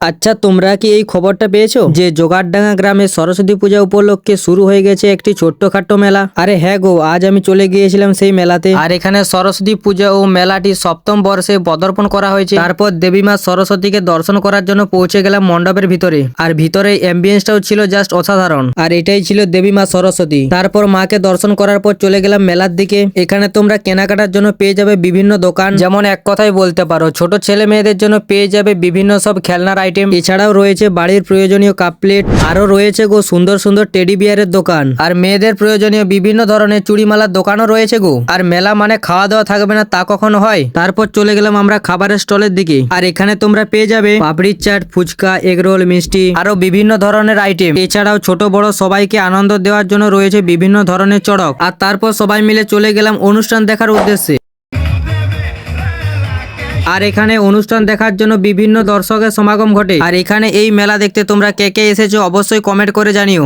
আচ্ছা, তোমরা কি এই খবরটা পেয়েছো যে জোগাড়ডাঙ্গা গ্রামে সরস্বতী পূজা উপলক্ষে শুরু হয়ে গেছে একটি ছোট্টখাট্টো মেলা? আরে হ্যাঁ গো, আজ আমি চলে গিয়েছিলাম সেই মেলাতে। আর এখানে সরস্বতী পূজা ও মেলাটি সপ্তম বর্ষে পদার্পণ করা হয়েছে। তারপর দেবী মা সরস্বতীকে দর্শন করার জন্য পৌঁছে গেলাম মণ্ডপের ভিতরে। আর ভিতরে অ্যাম্বিয়েন্সটাও ছিল জাস্ট অসাধারণ। আর এটাই ছিল দেবী মা সরস্বতী। তারপর মাকে দর্শন করার পর চলে গেলাম মেলার দিকে। এখানে তোমরা কেনাকাটার জন্য পেয়ে যাবে বিভিন্ন দোকান, যেমন এক কথায় বলতে পারো ছোট ছেলে মেয়েদের জন্য পেয়ে যাবে বিভিন্ন সব খেলনার আইটেম। এছাড়াও রয়েছে বাড়ির প্রয়োজনীয় কাপ প্লেট, আরো রয়েছে গো সুন্দর সুন্দর টেডি বিয়ারের দোকান, আর মেয়েদের প্রয়োজনীয় বিভিন্ন ধরনের চুড়িমালার দোকানও রয়েছে গো। আর মেলা মানে খাওয়া দাওয়া থাকবে না তা কখনো হয়? তারপর চলে গেলাম আমরা খাবারের স্টলের দিকে। আর এখানে তোমরা পেয়ে যাবে পাপড়ির চাট, ফুচকা, এগরোল, মিষ্টি, আরো বিভিন্ন ধরনের আইটেম। এছাড়াও ছোট বড় সবাইকে আনন্দ দেওয়ার জন্য রয়েছে বিভিন্ন ধরনের চড়ক। আর তারপর সবাই মিলে চলে গেলাম অনুষ্ঠান দেখার উদ্দেশ্যে। আর এখানে অনুষ্ঠান দেখার জন্য বিভিন্ন দর্শকের সমাগম ঘটে। আর এখানে এই মেলা দেখতে তোমরা কে কে এসেছো অবশ্যই কমেন্ট করে জানিও।